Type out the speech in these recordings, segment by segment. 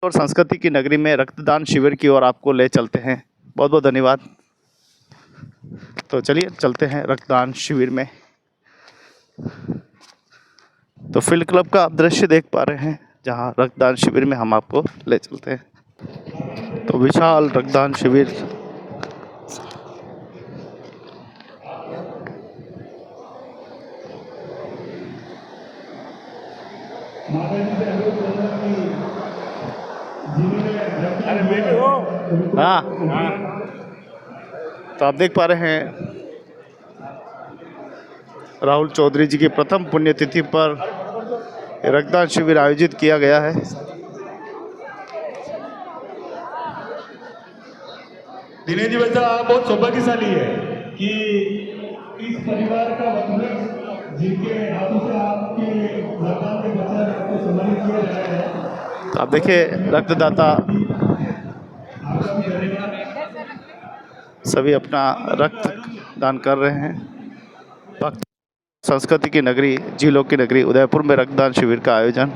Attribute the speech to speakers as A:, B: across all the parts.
A: और संस्कृति की नगरी में रक्तदान शिविर की ओर आपको ले चलते हैं। बहुत बहुत धन्यवाद। तो चलिए चलते हैं रक्तदान शिविर में। तो फील्ड क्लब का आप दृश्य देख पा रहे हैं, जहां रक्तदान शिविर में हम आपको ले चलते हैं। तो विशाल रक्तदान शिविर। हाँ, तो आप देख पा रहे हैं राहुल चौधरी जी की प्रथम पुण्यतिथि पर रक्तदान शिविर आयोजित किया गया है।
B: दिनेश जी बच्चा आप बहुत सौभाग्यशाली है कि इस परिवार का मतलब जिनके हाथों से आपके रक्तदान के बच्चा को सम्मानित किया जा रहा है।
A: तो आप देखिए रक्तदाता सभी अपना रक्त दान कर रहे हैं। संस्कृति की नगरी, झीलों की नगरी उदयपुर में रक्तदान शिविर का आयोजन।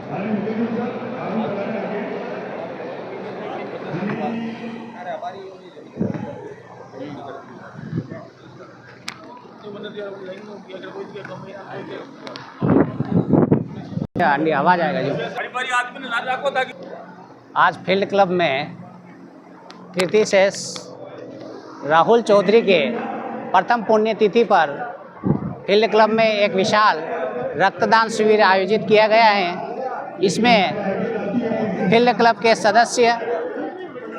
C: आवाज आएगा जी। आज फील्ड क्लब में कीर्ति शेष राहुल चौधरी के प्रथम पुण्यतिथि पर फील्ड क्लब में एक विशाल रक्तदान शिविर आयोजित किया गया है। इसमें फील्ड क्लब के सदस्य,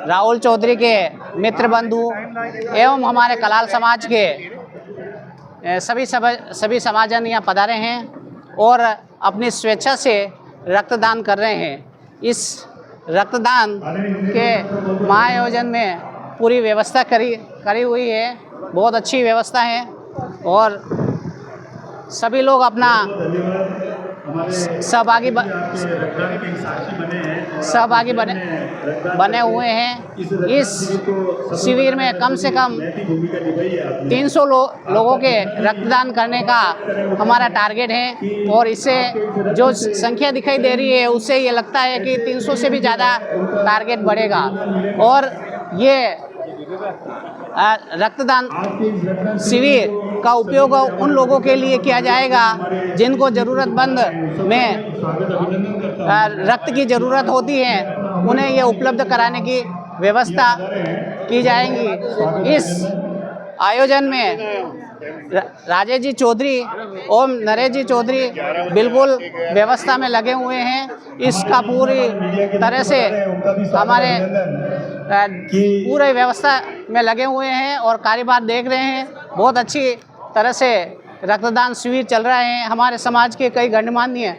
C: राहुल चौधरी के मित्र बंधु एवं हमारे कलाल समाज के सभी समाजजन यहाँ पधारे हैं और अपनी स्वेच्छा से रक्तदान कर रहे हैं। इस रक्तदान के महाआयोजन में पूरी व्यवस्था करी हुई है, बहुत अच्छी व्यवस्था है और सभी लोग अपना सहभागी बने हुए हैं। इस शिविर में कम से कम 300 लोगों के रक्तदान करने का हमारा टारगेट है और इससे जो संख्या दिखाई दे रही है उससे ये लगता है कि 300 से भी ज़्यादा टारगेट बढ़ेगा। और ये रक्तदान शिविर का उपयोग उन लोगों के लिए किया जाएगा जिनको ज़रूरतमंद में रक्त की ज़रूरत होती है, उन्हें ये उपलब्ध कराने की व्यवस्था की जाएगी। इस आयोजन में राजेश जी चौधरी और नरेश जी चौधरी बिल्कुल व्यवस्था में लगे हुए हैं। इसका पूरी तरह से हमारे पूरे व्यवस्था में लगे हुए हैं और कार्यभार देख रहे हैं। बहुत अच्छी तरह से रक्तदान शिविर चल रहा है। हमारे समाज के कई गणमान्य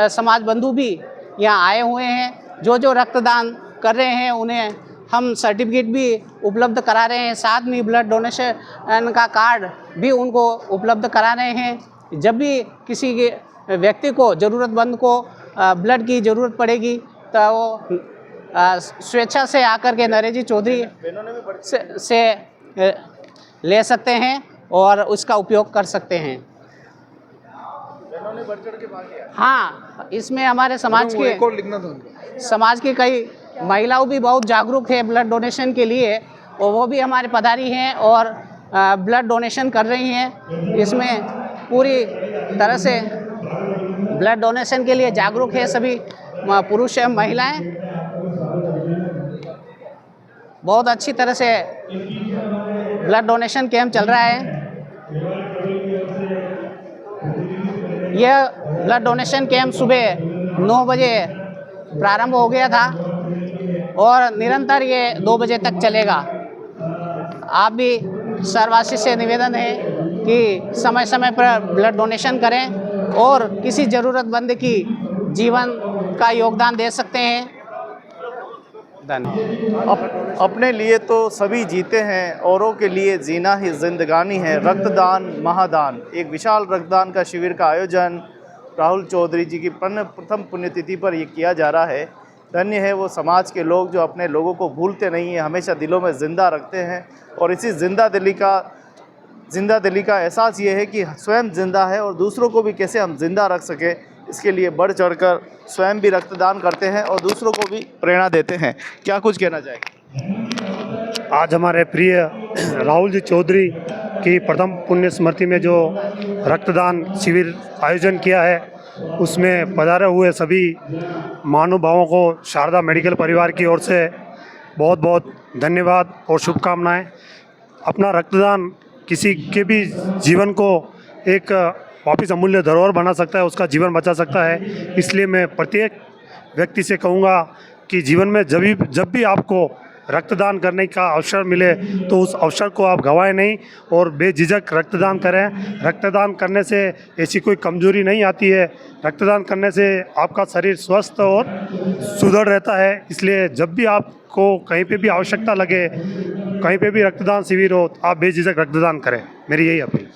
C: समाज बंधु भी यहाँ आए हुए हैं। जो रक्तदान कर रहे हैं उन्हें हम सर्टिफिकेट भी उपलब्ध करा रहे हैं, साथ में ब्लड डोनेशन का कार्ड भी उनको उपलब्ध करा रहे हैं। जब भी किसी के व्यक्ति को, ज़रूरतमंद को ब्लड की ज़रूरत पड़ेगी तो वो स्वेच्छा से आकर के नरेश जी चौधरी से ले सकते हैं और उसका उपयोग कर सकते हैं। हाँ, इसमें हमारे समाज की कई महिलाओं भी बहुत जागरूक है ब्लड डोनेशन के लिए और वो भी हमारे पधारी हैं और ब्लड डोनेशन कर रही हैं। इसमें पूरी तरह से ब्लड डोनेशन के लिए जागरूक है सभी पुरुष एवं महिलाएं। बहुत अच्छी तरह से ब्लड डोनेशन कैंप चल रहा है। यह ब्लड डोनेशन कैंप सुबह 9 बजे प्रारंभ हो गया था और निरंतर ये 2 बजे तक चलेगा। आप भी शहरवासी से निवेदन है कि समय समय पर ब्लड डोनेशन करें और किसी ज़रूरतमंद की जीवन का योगदान दे सकते हैं। धन्यवाद।
A: अपने लिए तो सभी जीते हैं, औरों के लिए जीना ही जिंदगानी है। रक्तदान महादान। एक विशाल रक्तदान का शिविर का आयोजन राहुल चौधरी जी की प्रथम पुण्यतिथि पर ये किया जा रहा है। धन्य है वो समाज के लोग जो अपने लोगों को भूलते नहीं हैं, हमेशा दिलों में ज़िंदा रखते हैं। और इसी ज़िंदा दिली का एहसास ये है कि स्वयं ज़िंदा है और दूसरों को भी कैसे हम ज़िंदा रख सकें, इसके लिए बढ़ चढ़कर स्वयं भी रक्तदान करते हैं और दूसरों को भी प्रेरणा देते हैं। क्या कुछ कहना चाहेंगे?
D: आज हमारे प्रिय राहुल जी चौधरी की प्रथम पुण्य स्मृति में जो रक्तदान शिविर आयोजन किया है, उसमें पधारे हुए सभी महानुभावों को शारदा मेडिकल परिवार की ओर से बहुत बहुत धन्यवाद और शुभकामनाएं। अपना रक्तदान किसी के भी जीवन को एक वापस अमूल्य धरोहर बना सकता है, उसका जीवन बचा सकता है। इसलिए मैं प्रत्येक व्यक्ति से कहूँगा कि जीवन में जब भी आपको रक्तदान करने का अवसर मिले तो उस अवसर को आप गंवाएं नहीं और बेझिझक रक्तदान करें। रक्तदान करने से ऐसी कोई कमजोरी नहीं आती है। रक्तदान करने से आपका शरीर स्वस्थ और सुदृढ़ रहता है। इसलिए जब भी आपको कहीं पे भी आवश्यकता लगे, कहीं पे भी रक्तदान शिविर हो, आप बेझिझक रक्तदान करें। मेरी यही अपील।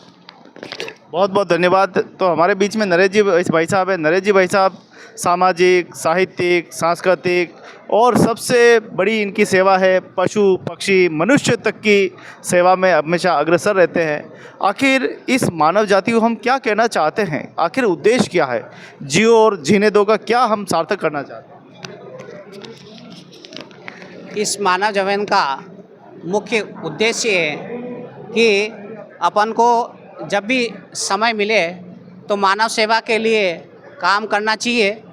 A: बहुत बहुत धन्यवाद। तो हमारे बीच में नरेश जी भाई साहब हैं। नरेश जी भाई साहब सामाजिक, साहित्यिक, सांस्कृतिक और सबसे बड़ी इनकी सेवा है पशु पक्षी मनुष्य तक की सेवा में हमेशा अग्रसर रहते हैं। आखिर इस मानव जाति को हम क्या कहना चाहते हैं? आखिर उद्देश्य क्या है? जियो और जीने दो का क्या हम सार्थक करना चाहते हैं?
C: इस मानव जीवन का मुख्य उद्देश्य है कि अपन को जब भी समय मिले तो मानव सेवा के लिए काम करना चाहिए।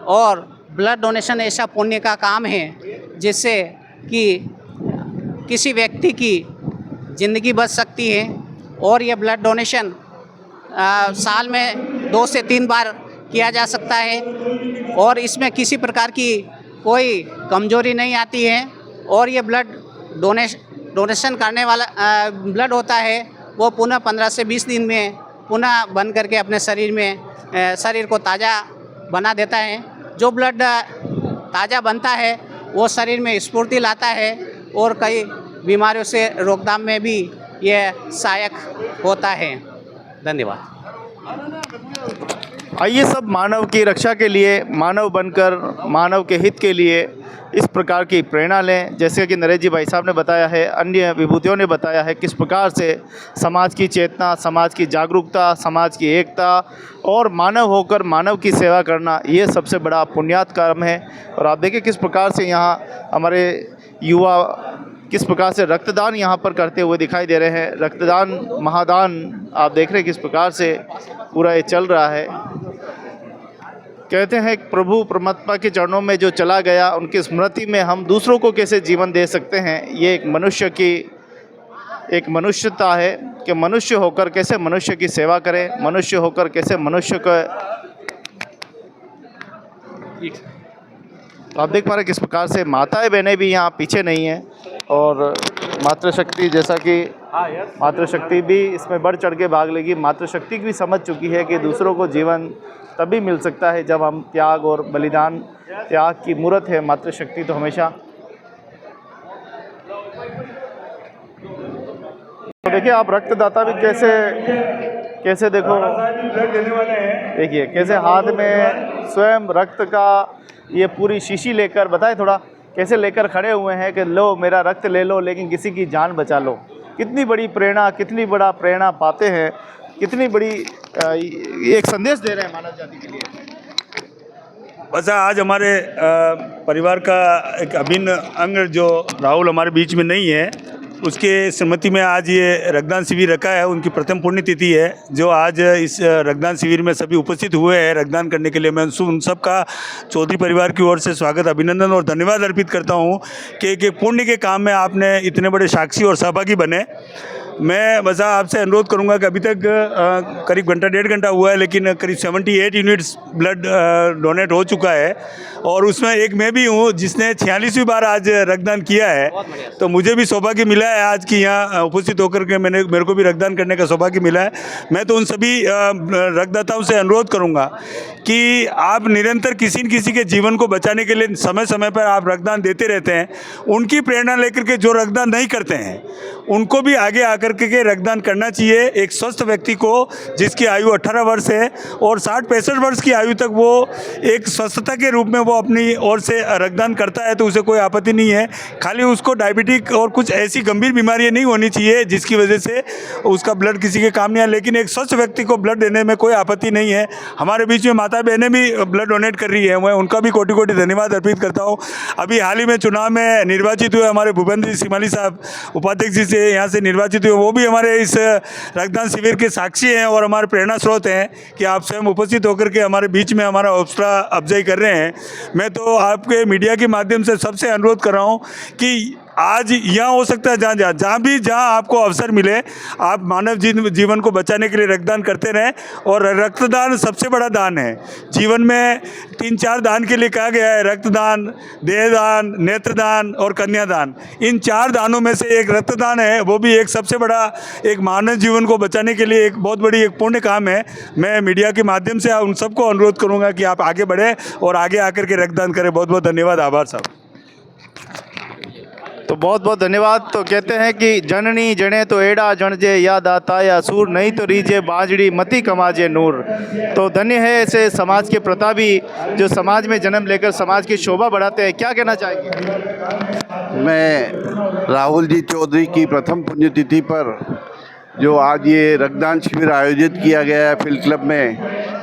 C: और ब्लड डोनेशन ऐसा पुण्य का काम है जिससे कि किसी व्यक्ति की ज़िंदगी बच सकती है। और ये ब्लड डोनेशन साल में 2 से 3 बार किया जा सकता है और इसमें किसी प्रकार की कोई कमजोरी नहीं आती है। और ये ब्लड डोनेशन करने वाला ब्लड होता है वो पुनः 15 से 20 दिन में पुनः बन करके अपने शरीर को ताज़ा बना देता है। जो ब्लड ताज़ा बनता है वो शरीर में स्फूर्ति लाता है और कई बीमारियों से रोकथाम में भी ये सहायक होता है। धन्यवाद।
A: आइए सब मानव की रक्षा के लिए, मानव बनकर मानव के हित के लिए इस प्रकार की प्रेरणा लें। जैसे कि नरेश जी भाई साहब ने बताया है, अन्य विभूतियों ने बताया है किस प्रकार से समाज की चेतना, समाज की जागरूकता, समाज की एकता और मानव होकर मानव की सेवा करना, ये सबसे बड़ा पुण्यात कर्म है। और आप देखिए किस प्रकार से यहाँ हमारे युवा किस प्रकार से रक्तदान यहाँ पर करते हुए दिखाई दे रहे हैं। रक्तदान महादान आप देख रहे हैं किस प्रकार से पूरा ये चल रहा है। कहते हैं प्रभु परमात्मा के चरणों में जो चला गया, उनकी स्मृति में हम दूसरों को कैसे जीवन दे सकते हैं। ये एक मनुष्य की एक मनुष्यता है कि मनुष्य होकर कैसे मनुष्य की सेवा करें, मनुष्य होकर कैसे मनुष्य को। तो आप देख पा रहे किस प्रकार से माताएं बहनें भी यहाँ पीछे नहीं हैं और मातृशक्ति, जैसा कि मातृशक्ति भी इसमें बढ़ चढ़ के भाग लेगी। मातृशक्ति भी समझ चुकी है कि दूसरों को जीवन तभी मिल सकता है जब हम त्याग और बलिदान, त्याग की मूर्त है मातृशक्ति तो हमेशा। तो देखिए आप रक्तदाता भी कैसे देखो, देखिए कैसे हाथ में स्वयं रक्त का ये पूरी शीशी लेकर, बताए थोड़ा कैसे लेकर खड़े हुए हैं कि लो मेरा रक्त ले लो लेकिन किसी की जान बचा लो। कितनी बड़ी प्रेरणा, कितनी बड़ा प्रेरणा पाते हैं, कितनी बड़ी एक संदेश दे रहे हैं मानव जाति के लिए।
E: बस आज हमारे परिवार का एक अभिन्न अंग जो राहुल हमारे बीच में नहीं है, उसके स्मृति में आज ये रक्तदान शिविर रखा है। उनकी प्रथम पुण्यतिथि है जो आज इस रक्तदान शिविर में सभी उपस्थित हुए हैं रक्तदान करने के लिए। मैं उन सब का चौधरी परिवार की ओर से स्वागत, अभिनंदन और धन्यवाद अर्पित करता हूँ कि एक पुण्य के काम में आपने इतने बड़े साक्षी और सहभागी बने। मैं बस आपसे अनुरोध करूंगा कि अभी तक करीब घंटा 1.5 घंटा हुआ है लेकिन करीब 78 यूनिट्स ब्लड डोनेट हो चुका है और उसमें एक मैं भी हूँ जिसने 46वीं बार आज रक्तदान किया है। तो मुझे भी सौभाग्य मिला है आज की यहाँ उपस्थित होकर के मेरे को भी रक्तदान करने का सौभाग्य मिला है। मैं तो उन सभी रक्तदाताओं से अनुरोध करूँगा कि आप निरंतर किसी न किसी के जीवन को बचाने के लिए समय समय पर आप रक्तदान देते रहते हैं। उनकी प्रेरणा लेकर के जो रक्तदान नहीं करते हैं उनको भी आगे आकर आकर के रक्तदान करना चाहिए। एक स्वस्थ व्यक्ति को जिसकी आयु 18 वर्ष है और 60-65 वर्ष की आयु तक वो एक स्वस्थता के रूप में वो अपनी ओर से रक्तदान करता है तो उसे कोई आपत्ति नहीं है। खाली उसको डायबिटिक और कुछ ऐसी गंभीर बीमारियां नहीं होनी चाहिए जिसकी वजह से उसका ब्लड किसी के काम नहीं आए, लेकिन एक स्वस्थ व्यक्ति को ब्लड देने में कोई आपत्ति नहीं है। हमारे बीच में माता बहनें भी ब्लड डोनेट कर रही है, मैं उनका भी कोटि कोटि धन्यवाद अर्पित करता हूँ। अभी हाल ही में चुनाव में निर्वाचित हुए हमारे भूपेंद्र सिमाली साहब उपाध्यक्ष जी से यहाँ से निर्वाचित हुए, वो भी हमारे इस रक्तदान शिविर के साक्षी हैं और हमारे प्रेरणा स्रोत हैं कि आप स्वयं उपस्थित होकर के हमारे बीच में हमारा हौसला अफजाई कर रहे हैं। मैं तो आपके मीडिया के माध्यम से सबसे अनुरोध कर रहा हूँ कि आज यहाँ हो सकता है जहाँ आपको अवसर मिले आप मानव जीवन को बचाने के लिए रक्तदान करते रहें। और रक्तदान सबसे बड़ा दान है। जीवन में 3-4 दान के लिए कहा गया है, रक्तदान, देहदान, नेत्रदान और कन्यादान। इन 4 दानों में से एक रक्तदान है, वो भी एक सबसे बड़ा एक मानव जीवन को बचाने के लिए एक बहुत बड़ी एक पुण्य काम है। मैं मीडिया के माध्यम से उन सबको अनुरोध करूँगा कि आप आगे बढ़ें और आगे आकर के रक्तदान करें। बहुत बहुत धन्यवाद, आभार साहब।
A: तो बहुत बहुत धन्यवाद। तो कहते हैं कि जननी जने तो एड़ा जनजे या दाता या सूर, नहीं तो रीजे बाजड़ी मती कमाजे नूर। तो धन्य है ऐसे समाज के प्रतापी जो समाज में जन्म लेकर समाज की शोभा बढ़ाते हैं। क्या कहना चाहेंगे?
F: मैं राहुल जी चौधरी की प्रथम पुण्यतिथि पर जो आज ये रक्तदान शिविर आयोजित किया गया है फील्ड क्लब में,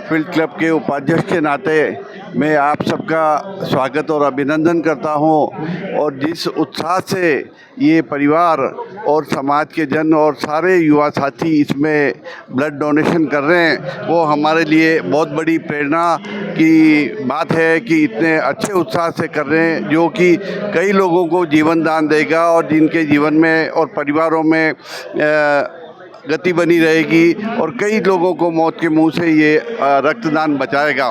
F: फील्ड क्लब के उपाध्यक्ष के नाते मैं आप सबका स्वागत और अभिनंदन करता हूं। और जिस उत्साह से ये परिवार और समाज के जन और सारे युवा साथी इसमें ब्लड डोनेशन कर रहे हैं, वो हमारे लिए बहुत बड़ी प्रेरणा की बात है कि इतने अच्छे उत्साह से कर रहे हैं, जो कि कई लोगों को जीवन दान देगा और जिनके जीवन में और परिवारों में गति बनी रहेगी और कई लोगों को मौत के मुंह से ये रक्तदान बचाएगा।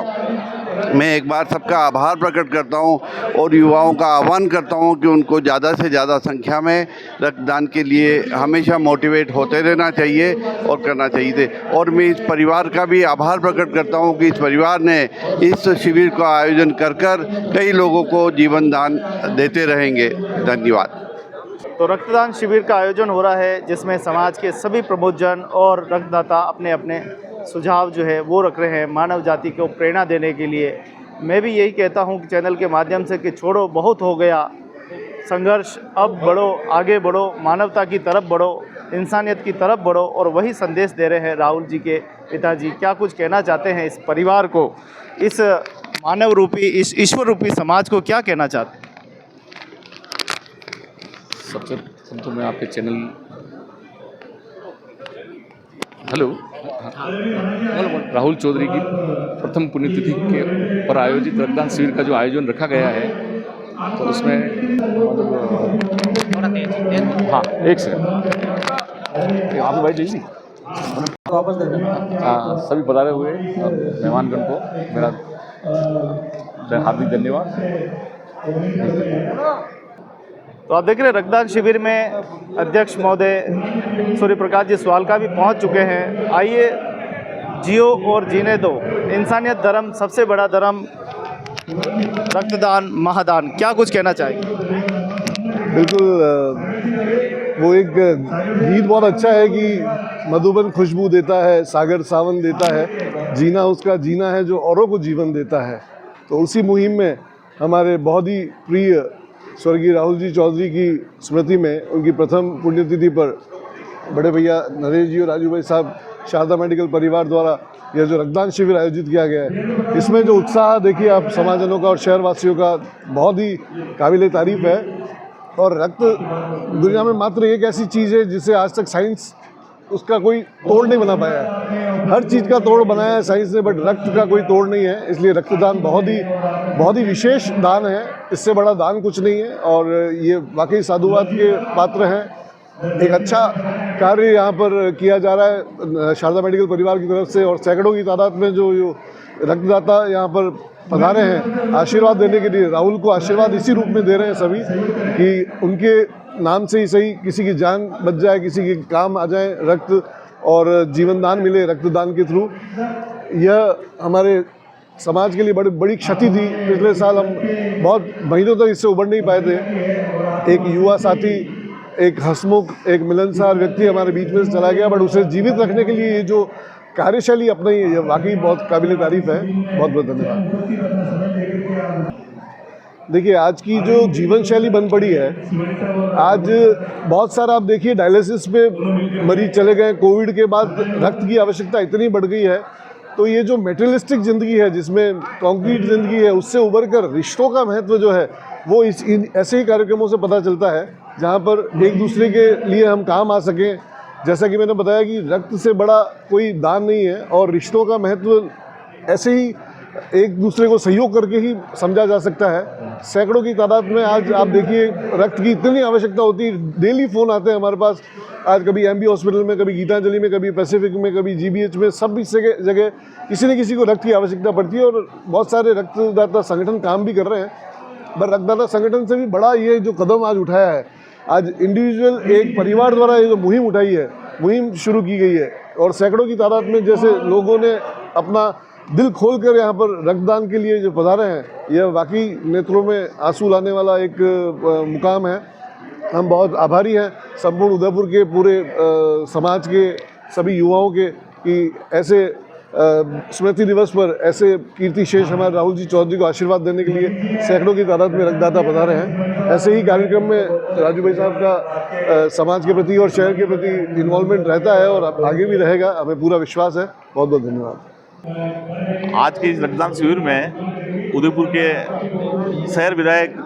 F: मैं एक बार सबका आभार प्रकट करता हूं और युवाओं का आह्वान करता हूं कि उनको ज़्यादा से ज़्यादा संख्या में रक्तदान के लिए हमेशा मोटिवेट होते रहना चाहिए और करना चाहिए। और मैं इस परिवार का भी आभार प्रकट करता हूं कि इस परिवार ने इस शिविर का आयोजन कर कई लोगों को जीवन दान देते रहेंगे। धन्यवाद।
A: तो रक्तदान शिविर का आयोजन हो रहा है जिसमें समाज के सभी प्रबुद्धजन और रक्तदाता अपने अपने सुझाव जो है वो रख रहे हैं मानव जाति को प्रेरणा देने के लिए। मैं भी यही कहता हूं कि चैनल के माध्यम से कि छोड़ो बहुत हो गया संघर्ष, अब बढ़ो, आगे बढ़ो, मानवता की तरफ बढ़ो, इंसानियत की तरफ बढ़ो। और वही संदेश दे रहे हैं राहुल जी के पिताजी। क्या कुछ कहना चाहते हैं इस परिवार को, इस मानव रूपी, इस ईश्वर रूपी समाज को क्या कहना चाहते हैं?
G: सबसे तो मैं आपके चैनल हेलो राहुल चौधरी की प्रथम पुण्यतिथि के पर आयोजित रक्तदान शिविर का जो आयोजन रखा गया है तो उसमें हाँ एक सेकंड आप भाई जल्दी सभी पधारे हुए मेहमानगण को मेरा हार्दिक धन्यवाद।
A: तो आप देख रहे हैं रक्तदान शिविर में अध्यक्ष महोदय सूर्य प्रकाश जी स्वालका भी पहुंच चुके हैं। आइए जियो और जीने दो, इंसानियत धर्म सबसे बड़ा धर्म, रक्तदान महादान। क्या कुछ कहना चाहेंगे?
H: बिल्कुल, वो एक गीत बहुत अच्छा है कि मधुबन खुशबू देता है, सागर सावन देता है, जीना उसका जीना है जो औरों को जीवन देता है। तो उसी मुहिम में हमारे बहुत ही प्रिय स्वर्गीय राहुल जी चौधरी की स्मृति में उनकी प्रथम पुण्यतिथि पर बड़े भैया नरेश जी और राजू भाई साहब शारदा मेडिकल परिवार द्वारा यह जो रक्तदान शिविर आयोजित किया गया है, इसमें जो उत्साह देखिए आप समाजजनों का और शहरवासियों का बहुत ही काबिले तारीफ़ है। और रक्त दुनिया में मात्र एक ऐसी चीज़ है जिसे आज तक साइंस उसका कोई तोड़ नहीं बना पाया है। हर चीज़ का तोड़ बनाया है साइंस ने, बट रक्त का कोई तोड़ नहीं है। इसलिए रक्तदान बहुत ही विशेष दान है, इससे बड़ा दान कुछ नहीं है। और ये वाकई साधुवाद के पात्र हैं। एक अच्छा कार्य यहाँ पर किया जा रहा है शारदा मेडिकल परिवार की तरफ से, और सैकड़ों की तादाद में जो रक्तदाता यहाँ पर पधारे हैं आशीर्वाद देने के लिए। राहुल को आशीर्वाद इसी रूप में दे रहे हैं सभी कि उनके नाम से ही सही किसी की जान बच जाए, किसी के काम आ जाए रक्त और जीवन दान मिले रक्तदान के थ्रू। यह हमारे समाज के लिए बड़ी क्षति थी। पिछले साल हम बहुत महीनों तक इससे उबर नहीं पाए थे। एक युवा साथी एक हंसमुख, एक मिलनसार व्यक्ति हमारे बीच में से चला गया, बट उसे जीवित रखने के लिए ये जो कार्यशैली अपनाई है, ये वाकई बहुत काबिल तारीफ है। बहुत बहुत धन्यवाद। देखिए, आज की जो जीवन शैली बन पड़ी है, आज बहुत सारा आप देखिए डायलिसिस पे मरीज चले गए। कोविड के बाद रक्त की आवश्यकता इतनी बढ़ गई है, तो ये जो मेटेरियलिस्टिक ज़िंदगी है, जिसमें कॉन्क्रीट ज़िंदगी है, उससे उभर कर रिश्तों का महत्व जो है वो ऐसे ही कार्यक्रमों से पता चलता है, जहाँ पर एक दूसरे के लिए हम काम आ सकें। जैसा कि मैंने बताया कि रक्त से बड़ा कोई दान नहीं है, और रिश्तों का महत्व ऐसे ही एक दूसरे को सहयोग करके ही समझा जा सकता है। सैकड़ों की तादाद में आज आप देखिए रक्त की इतनी आवश्यकता होती है। डेली फ़ोन आते हैं हमारे पास, आज कभी एमबी हॉस्पिटल में, कभी गीतांजलि में, कभी पैसिफिक में, कभी जीबीएच में, सब इस जगह किसी न किसी को रक्त की आवश्यकता पड़ती है। और बहुत सारे रक्तदाता संगठन काम भी कर रहे हैं, पर रक्तदाता संगठन से भी बड़ा ये जो कदम आज उठाया है, आज इंडिविजुअल एक परिवार द्वारा ये जो मुहिम उठाई है, मुहिम शुरू की गई है, और सैकड़ों की तादाद में जैसे लोगों ने अपना दिल खोलकर यहाँ पर रक्तदान के लिए जो पधारे हैं, यह वाकई नेत्रों में आंसू लाने वाला एक मुकाम है। हम बहुत आभारी हैं संपूर्ण उदयपुर के पूरे समाज के सभी युवाओं के, कि ऐसे स्मृति दिवस पर ऐसे कीर्ति शेष हमारे राहुल जी चौधरी को आशीर्वाद देने के लिए सैकड़ों की तादाद में रक्तदाता पधारे हैं। ऐसे ही कार्यक्रम में राजू भाई साहब का समाज के प्रति और शहर के प्रति इन्वॉल्वमेंट रहता है, और आगे भी रहेगा, हमें पूरा विश्वास है। बहुत बहुत धन्यवाद।
I: आज के इस रक्तदान शिविर में उदयपुर के शहर विधायक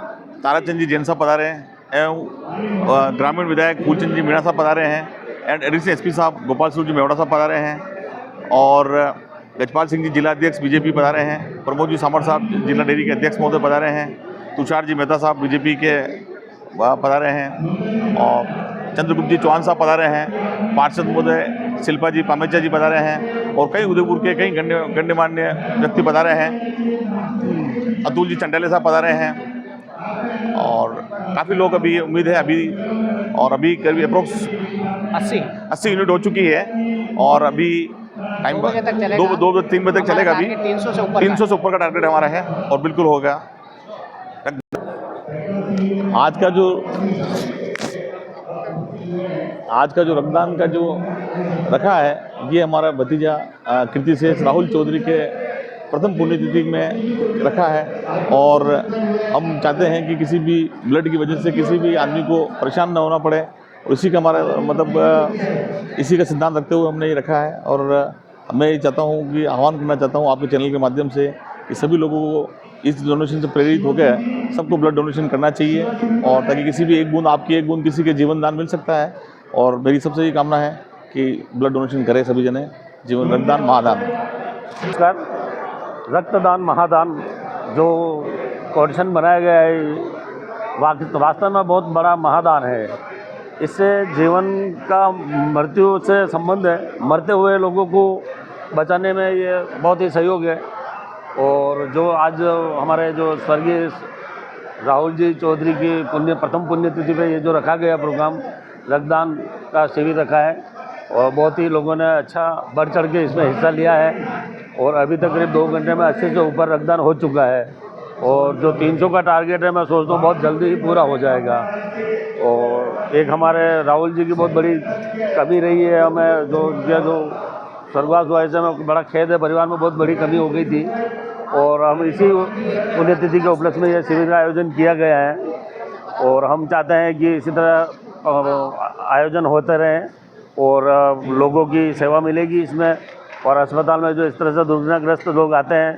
I: ताराचंद जी जैन साहब पधारे हैं, एवं ग्रामीण विधायक फूलचंद जी मीणा साहब पधारे हैं, एंड एडिशनल एसपी साहब गोपाल सिंह जी मेवड़ा साहब पधारे हैं, और गजपाल सिंह जी जिला अध्यक्ष बीजेपी पधारे हैं, प्रमोद जी सामर साहब जिला डेयरी के अध्यक्ष महोदय पधारे हैं, तुषार जी मेहता साहब बीजेपी के पधारे हैं, और चंद्रगुप्त जी चौहान साहब पधारे हैं, पार्षद महोदय शिल्पा जी पामेचा जी पधारे हैं, और कई उदयपुर के कई गण्यमान्य व्यक्ति पधारे हैं, अतुल जी चंडाले साहब पधारे हैं, और काफ़ी लोग अभी उम्मीद है अभी करीब अप्रोक्स 80 यूनिट हो चुकी है, और अभी टाइम 2-3 बजे तक चलेगा। अभी 300 से ऊपर का टारगेट हमारा है, और बिल्कुल होगा। आज का जो रक्तदान का जो रखा है, ये हमारा भतीजा कीर्ति शेष राहुल चौधरी के प्रथम पुण्यतिथि में रखा है, और हम चाहते हैं कि किसी भी ब्लड की वजह से किसी भी आदमी को परेशान न होना पड़े, और इसी का हमारा मतलब इसी का सिद्धांत रखते हुए हमने ये रखा है। और मैं ये चाहता हूँ कि आह्वान करना चाहता हूँ आपके चैनल के माध्यम से कि सभी लोगों को इस डोनेशन से प्रेरित होकर सबको ब्लड डोनेशन करना चाहिए, और ताकि किसी भी एक बूंद, आपकी एक बूंद किसी के जीवन दान मिल सकता है। और मेरी सबसे ये कामना है कि ब्लड डोनेशन करें सभी जने। जीवन रक्तदान महादान।
J: नमस्कार। रक्तदान महादान जो कॉन्डिशन बनाया गया है, वास्तव में बहुत बड़ा महादान है। इससे जीवन का मृत्यु से संबंध है, मरते हुए लोगों को बचाने में ये बहुत ही सहयोग है। और जो आज हमारे जो स्वर्गीय राहुल जी चौधरी की प्रथम पुण्यतिथि पे ये जो रखा गया प्रोग्राम, रक्तदान का शिविर रखा है, और बहुत ही लोगों ने अच्छा बढ़ चढ़ के इसमें हिस्सा लिया है, और अभी तक करीब 2 घंटे में 80 से ऊपर रक्तदान हो चुका है, और जो 300 का टारगेट है मैं सोचता हूँ बहुत जल्दी ही पूरा हो जाएगा। और एक हमारे राहुल जी की बहुत बड़ी कमी रही है, हमें जो स्वर्गवास हुआ, ऐसे में बड़ा खेद है, परिवार में बहुत बड़ी कमी हो गई थी, और हम इसी पुण्यतिथि के उपलक्ष्य में यह शिविर का आयोजन किया गया है। और हम चाहते हैं कि इसी तरह आयोजन होते रहें, और लोगों की सेवा मिलेगी इसमें। और अस्पताल में जो इस तरह से दुर्घटनाग्रस्त लोग आते हैं,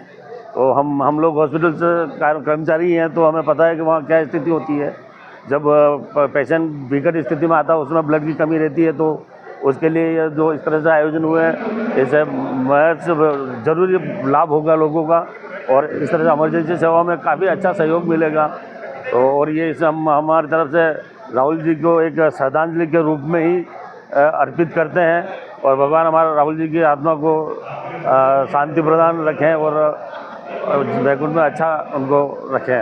J: तो हम लोग हॉस्पिटल से कर्मचारी हैं, तो हमें पता है कि वहाँ क्या स्थिति होती है। जब पेशेंट विकट स्थिति में आता है, उसमें ब्लड की कमी रहती है, तो उसके लिए जो इस तरह से आयोजन हुए हैं, इससे ज़रूरी लाभ होगा लोगों का, और इस तरह से इमरजेंसी सेवा में काफ़ी अच्छा सहयोग मिलेगा। तो और ये इसे हम हमारी तरफ से राहुल जी को एक श्रद्धांजलि के रूप में ही अर्पित करते हैं, और भगवान हमारा राहुल जी की आत्मा को शांति प्रदान रखें, और वैकुंठ में अच्छा उनको रखें,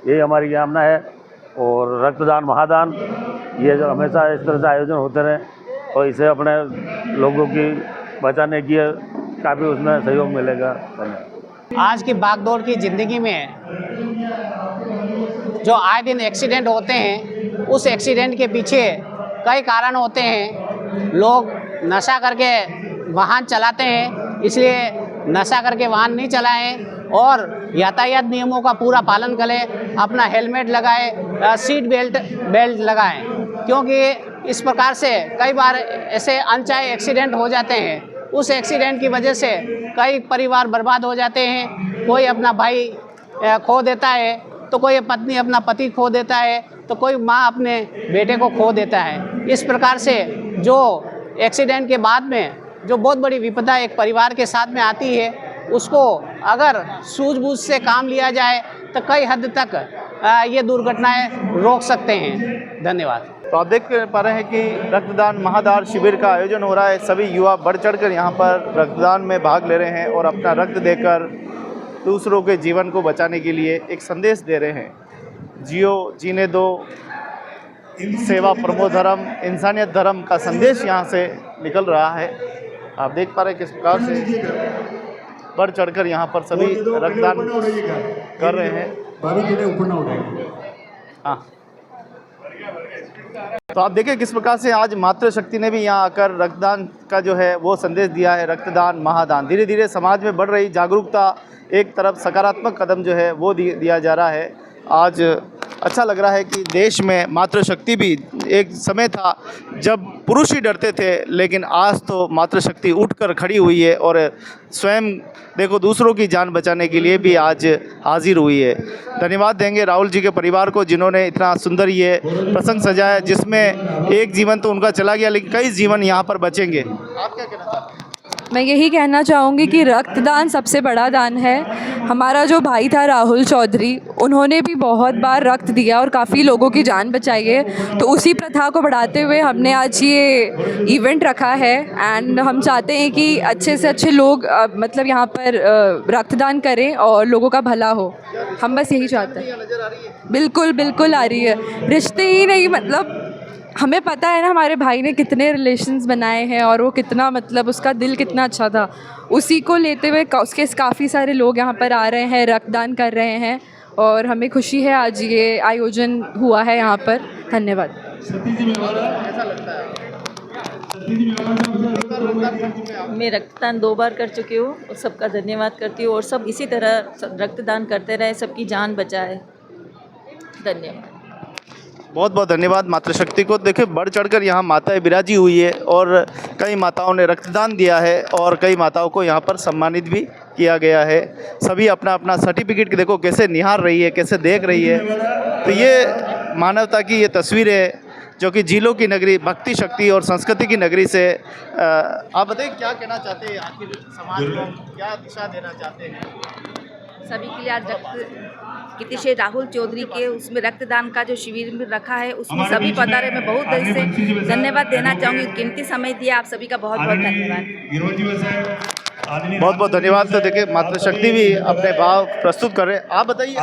J: यही हमारी कामना है। और रक्तदान महादान ये जो हमेशा इस तरह से आयोजन होते रहें, और इसे अपने लोगों की बचाने की काफ़ी उसमें सहयोग मिलेगा।
C: आज की भागदौड़ की ज़िंदगी में जो आए दिन एक्सीडेंट होते हैं, उस एक्सीडेंट के पीछे कई कारण होते हैं। लोग नशा करके वाहन चलाते हैं, इसलिए नशा करके वाहन नहीं चलाएं और यातायात नियमों का पूरा पालन करें, अपना हेलमेट लगाएं, सीट बेल्ट लगाएं, क्योंकि इस प्रकार से कई बार ऐसे अनचाहे एक्सीडेंट हो जाते हैं। उस एक्सीडेंट की वजह से कई परिवार बर्बाद हो जाते हैं। कोई अपना भाई खो देता है, तो कोई पत्नी अपना पति खो देता है, तो कोई माँ अपने बेटे को खो देता है। इस प्रकार से जो एक्सीडेंट के बाद में जो बहुत बड़ी विपदा एक परिवार के साथ में आती है, उसको अगर सूझबूझ से काम लिया जाए तो कई हद तक ये दुर्घटनाएं रोक सकते हैं। धन्यवाद।
A: तो आप देख पा रहे हैं कि रक्तदान महादान शिविर का आयोजन हो रहा है। सभी युवा बढ़ चढ़कर यहाँ पर रक्तदान में भाग ले रहे हैं और अपना रक्त देकर दूसरों के जीवन को बचाने के लिए एक संदेश दे रहे हैं। जियो जीने दो, सेवा परमो धर्म, इंसानियत धर्म का संदेश यहाँ से निकल रहा है। आप देख पा रहे हैं किस प्रकार से बढ़ चढ़कर यहाँ पर सभी रक्तदान कर रहे हैं। हाँ, तो आप देखिए किस प्रकार से आज मातृशक्ति ने भी यहाँ आकर रक्तदान का जो है वो संदेश दिया है। रक्तदान महादान, धीरे धीरे समाज में बढ़ रही जागरूकता, एक तरफ सकारात्मक कदम जो है वो दिया जा रहा है। आज अच्छा लग रहा है कि देश में मातृशक्ति भी, एक समय था जब पुरुष ही डरते थे, लेकिन आज तो मातृशक्ति उठकर खड़ी हुई है और स्वयं देखो दूसरों की जान बचाने के लिए भी आज हाजिर हुई है। धन्यवाद देंगे राहुल जी के परिवार को, जिन्होंने इतना सुंदर ये प्रसंग सजाया, जिसमें एक जीवन तो उनका चला गया लेकिन कई जीवन यहाँ पर बचेंगे। आप क्या कहना चाहते हैं?
K: मैं यही कहना चाहूँगी कि रक्तदान सबसे बड़ा दान है। हमारा जो भाई था राहुल चौधरी, उन्होंने भी बहुत बार रक्त दिया और काफ़ी लोगों की जान बचाई है। तो उसी प्रथा को बढ़ाते हुए हमने आज ये इवेंट रखा है एंड हम चाहते हैं कि अच्छे से अच्छे लोग मतलब यहाँ पर रक्तदान करें और लोगों का भला हो। हम बस यही चाहते हैं। बिल्कुल बिल्कुल आ रही है। रिश्ते ही नहीं, मतलब हमें पता है ना हमारे भाई ने कितने रिलेशंस बनाए हैं और वो कितना, मतलब उसका दिल कितना अच्छा था। उसी को लेते हुए उसके काफ़ी सारे लोग यहाँ पर आ रहे हैं, रक्तदान कर रहे हैं और हमें खुशी है आज ये आयोजन हुआ है यहाँ पर। धन्यवाद।
L: मैं रक्तदान 2 बार कर चुकी हूँ और सबका धन्यवाद करती हूँ और सब इसी तरह रक्तदान करते रहे, सबकी जान बचाए। धन्यवाद।
A: बहुत बहुत धन्यवाद मातृशक्ति को। देखिए बढ़ चढ़कर यहाँ माताएं विराजी हुई है और कई माताओं ने रक्तदान दिया है और कई माताओं को यहाँ पर सम्मानित भी किया गया है। सभी अपना अपना सर्टिफिकेट देखो कैसे निहार रही है, कैसे देख रही है। तो ये मानवता की ये तस्वीर है जो कि जिलों की नगरी, भक्ति शक्ति और संस्कृति की नगरी से। आप बताइए क्या कहना चाहते हैं, आखिर समाज को क्या दिशा देना चाहते हैं?
M: सभी के लिए आज कीर्तिशेष राहुल चौधरी के उसमें रक्तदान का जो शिविर में रखा है, उसमें सभी पधारे। मैं बहुत दिल से धन्यवाद देना चाहूँगी। कीमती समय दिया आप सभी का बहुत बहुत धन्यवाद।
A: बहुत बहुत धन्यवाद। तो देखिए मातृशक्ति भी अपने भाव प्रस्तुत कर रहे हैं। आप बताइए।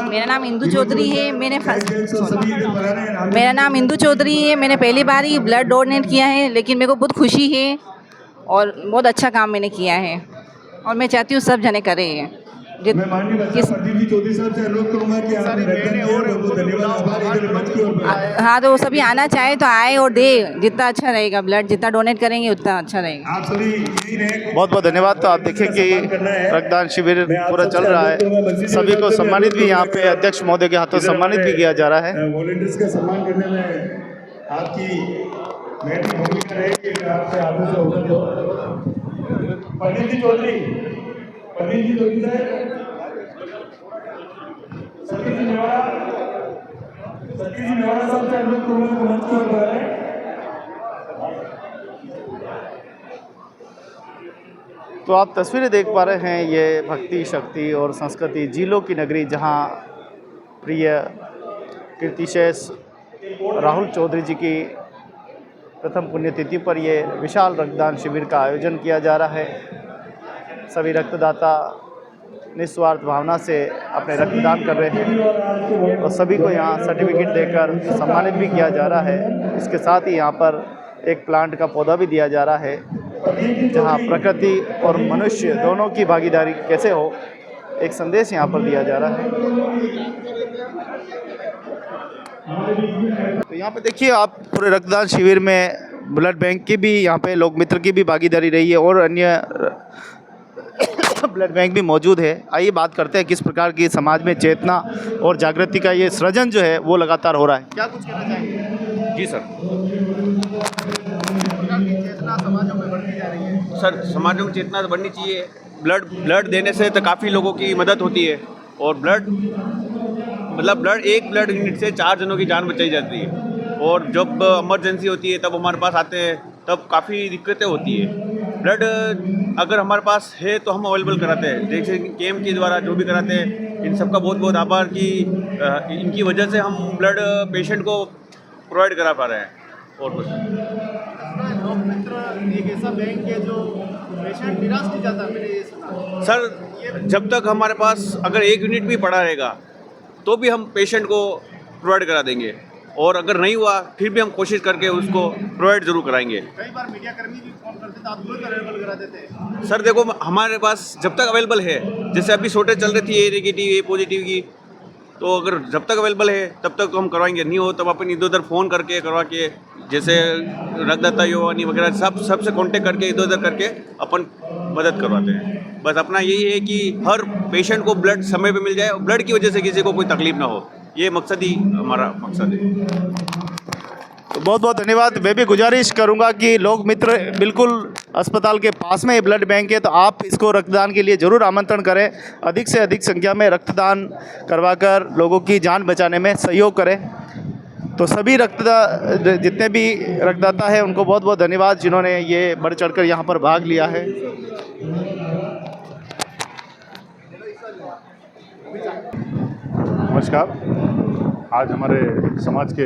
M: मेरा नाम इंदु चौधरी है। मेरा नाम इंदु चौधरी है। मैंने पहली बार ही ब्लड डोनेट किया है, लेकिन मेरे को बहुत खुशी है और बहुत अच्छा काम मैंने किया है और मैं चाहती हूँ सब जने करें। हाँ, तो वो सभी आना चाहे तो आए और दे, जितना अच्छा रहेगा ब्लड, जितना डोनेट करेंगे उतना अच्छा रहेगा।
A: बहुत बहुत धन्यवाद। तो आप देखिए कि रक्तदान शिविर पूरा चल रहा है। सभी को सम्मानित भी यहाँ पे अध्यक्ष महोदय के हाथों सम्मानित भी किया जा रहा है।
B: वॉलंटियर्स का सम्मान करने में आपकी महत्वपूर्ण भूमिका रहेगी। आपसे आगे से होगा पंडित जी चौधरी साहब, सतीश जी मेवाड़ा साहब से अनुरोध करूंगा मंच की ओर आ रहे हैं।
A: तो आप तस्वीरें देख पा रहे हैं, ये भक्ति शक्ति और संस्कृति जिलों की नगरी, जहां प्रिय कीर्तिशेष राहुल चौधरी जी की प्रथम पुण्यतिथि पर ये विशाल रक्तदान शिविर का आयोजन किया जा रहा है। सभी रक्तदाता निस्वार्थ भावना से अपने रक्तदान कर रहे हैं और सभी को यहाँ सर्टिफिकेट देकर सम्मानित भी किया जा रहा है। इसके साथ ही यहाँ पर एक प्लांट का पौधा भी दिया जा रहा है, जहाँ प्रकृति और मनुष्य दोनों की भागीदारी कैसे हो, एक संदेश यहाँ पर दिया जा रहा है। तो यहाँ पे देखिए आप पूरे रक्तदान शिविर में ब्लड बैंक की भी, यहाँ पे लोक मित्र की भी भागीदारी रही है और अन्य ब्लड बैंक भी मौजूद है। आइए बात करते हैं किस प्रकार की समाज में चेतना और जागृति का ये सृजन जो है वो लगातार हो रहा है। क्या कुछ कहना चाहेंगे?
N: जी सर।
A: चेतना समाजों में बढ़ती जा रही है।
N: सर समाजों में चेतना तो बढ़नी चाहिए। ब्लड देने से तो काफ़ी लोगों की मदद होती है और एक ब्लड यूनिट से 4 जनों की जान बचाई जाती है। और जब इमरजेंसी होती है तब हमारे पास आते हैं, तब काफ़ी दिक्कतें होती है। ब्लड अगर हमारे पास है तो हम अवेलेबल कराते हैं, जैसे कैंप के द्वारा जो भी कराते हैं। इन सबका बहुत बहुत आभार कि इनकी वजह से हम ब्लड पेशेंट को प्रोवाइड करा पा रहे हैं। और कुछ
A: लोक मित्र एक ऐसा बैंक है जो पेशेंट निराश नहीं जाता, मैंने ये सुना।
N: सर जब तक हमारे पास अगर 1 यूनिट भी पड़ा रहेगा तो भी हम पेशेंट को प्रोवाइड करा देंगे, और अगर नहीं हुआ फिर भी हम कोशिश करके उसको प्रोवाइड जरूर कराएंगे।
A: कई बार मीडिया कर्मी भी फोन करते तो आप तुरंत अवेलेबल करा देते हैं।
N: सर देखो हमारे पास जब तक अवेलेबल है, जैसे अभी शॉर्टेज चल रही थी ए नेगेटिव ए पॉजिटिव की, तो अगर जब तक अवेलेबल है तब तक तो हम करवाएंगे। नहीं हो तब अपन इधर उधर फ़ोन करके करवा के, जैसे रक्तदाता युवानी वगैरह सबसे कांटेक्ट करके इधर उधर करके अपन मदद करवाते हैं। बस अपना यही है कि हर पेशेंट को ब्लड समय पे मिल जाए और ब्लड की वजह से किसी को कोई तकलीफ ना हो, ये मकसद ही हमारा मकसद है।
A: तो बहुत बहुत धन्यवाद। मैं भी गुजारिश करूंगा कि लोक मित्र बिल्कुल अस्पताल के पास में ही ब्लड बैंक है, तो आप इसको रक्तदान के लिए ज़रूर आमंत्रण करें। अधिक से अधिक संख्या में रक्तदान करवाकर लोगों की जान बचाने में सहयोग करें। तो सभी जितने भी रक्तदाता हैं उनको बहुत बहुत धन्यवाद जिन्होंने ये बढ़ चढ़कर यहाँ पर भाग लिया है।
O: नमस्कार। आज हमारे समाज के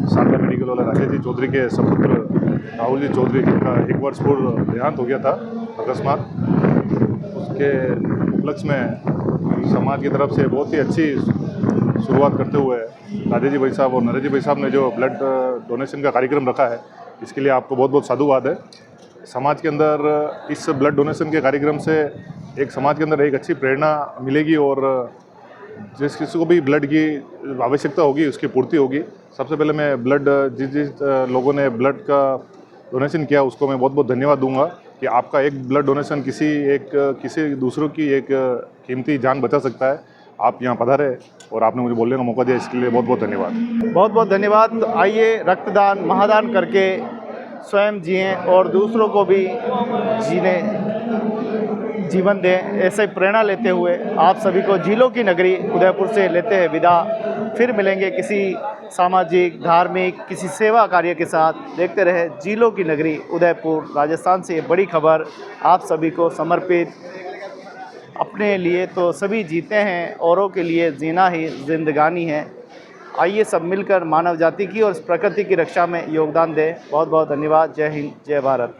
O: शारदा मेडिकल वाला राजेश जी चौधरी के सपुत्र राहुल जी चौधरी का 1 वर्ष पूर्व देहांत हो गया था अकस्मात। उसके उपलक्ष्य में समाज की तरफ से बहुत ही अच्छी शुरुआत करते हुए राजेश जी भाई साहब और नरेश जी भाई साहब ने जो ब्लड डोनेशन का कार्यक्रम रखा है, इसके लिए आपको बहुत बहुत साधुवाद है। समाज के अंदर इस ब्लड डोनेशन के कार्यक्रम से एक समाज के अंदर एक अच्छी प्रेरणा मिलेगी और जिस किसी को भी ब्लड की आवश्यकता होगी उसकी पूर्ति होगी। सबसे पहले मैं जिस लोगों ने ब्लड का डोनेशन किया उसको मैं बहुत बहुत धन्यवाद दूंगा कि आपका एक ब्लड डोनेशन किसी दूसरों की एक कीमती जान बचा सकता है। आप यहाँ पधारे और आपने मुझे बोलने का मौका दिया, इसके लिए बहुत बहुत धन्यवाद।
A: बहुत बहुत धन्यवाद। आइए रक्तदान महादान करके स्वयं जिएं और दूसरों को भी जीवन दें, ऐसे प्रेरणा लेते हुए आप सभी को झीलों की नगरी उदयपुर से लेते हैं विदा। फिर मिलेंगे किसी सामाजिक धार्मिक किसी सेवा कार्य के साथ। देखते रहे झीलों की नगरी उदयपुर राजस्थान से ये बड़ी खबर आप सभी को समर्पित। अपने लिए तो सभी जीते हैं, औरों के लिए जीना ही जिंदगानी है। आइए सब मिलकर मानव जाति की और प्रकृति की रक्षा में योगदान दें। बहुत बहुत धन्यवाद। जय हिंद, जय भारत।